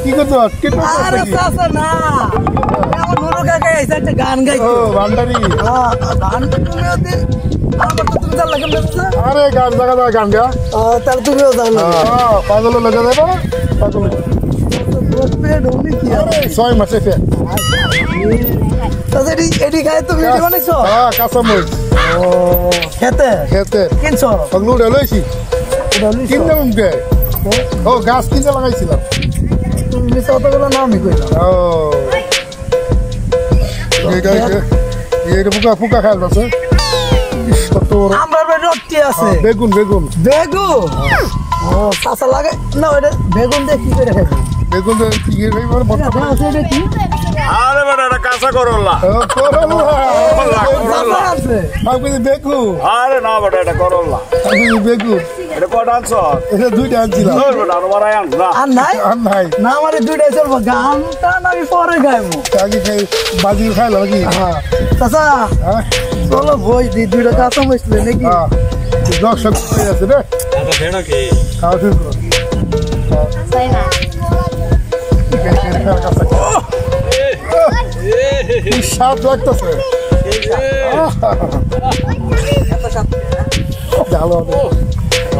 কি করছো? আরে চাচা না, আমার নুরু কাকা এসে একটা গান গাইছে। ও ভান্ডারি। গান তুমি ওতে আমার তো তুমি জানলা কেমন লাগছে? আরে গান জায়গা গান গা। তাহলে তুমিও জানো। পাগল লাগা যাবে না? পাগল। আরে 6 মাসে ফে। চাচা এডি খায় তুমি এডি বানাইছো? হ্যাঁ কাঁচা মরিচ। ও খেতে খেতে কিনছো? পাগলু ঢালাইছি। কিনতে মুখে। ও গাছ কিনতে লাগাইছিলাম। তুমি মিছা কথাগুলো নামই কইলাম। ও এটা ফুকা খাইল আছে। কত আমরা রুটি আছে। বেগুন বেগুন বেগুন। ও চাচা লাগে না ওটা বেগুন দিয়ে কি করে খাইবে? বেগুন কি খাইবার বড় এটা কি? আরে বেটা এটা কাঁচা করলা। চাচা আছে। আমি বেগুন। আরে না বেটা এটা করলা। আমি বেগুন। এটা কটা আনছ? এটা দুইটা আনছিলাম। ধর বেটা আর বারাই আনছ না। আর নাই? আর নাই। না আমার দুইটাই চলবো, গানটা না আমি পরে গাইবো। আগে খাই বাজি খাইলাম নাকি? হ্যাঁ চাচা হ্যাঁ চলো বই দি দুইটা কাঁচা বসলে নাকি? হ্যাঁ দর্শক আছে রে। এটা ভেড়া কি? খাওয়া শুরু করো। স্বাদ লাগতেছে।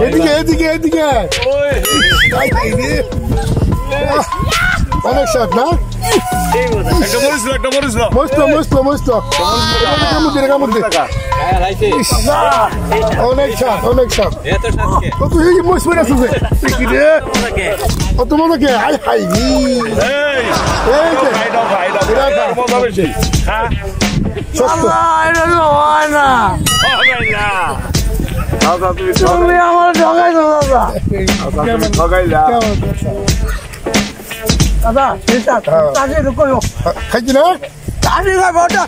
এদিকে এদিকে এদিকে অনেক স্বাদ না? একটা মরিস না। মস্ত মস্ত মস্ত অনেক স্বাদ অনেক স্বাদ। তুই মস্ত করে আসছে কত মজা কে হাই হাই হয় না, তুমি আমার ঠকাইছো দাদা। দাদা তাকে কইও খাইছি না? তাকে খাবো ওটা।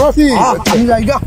আমি আমি যাই গা।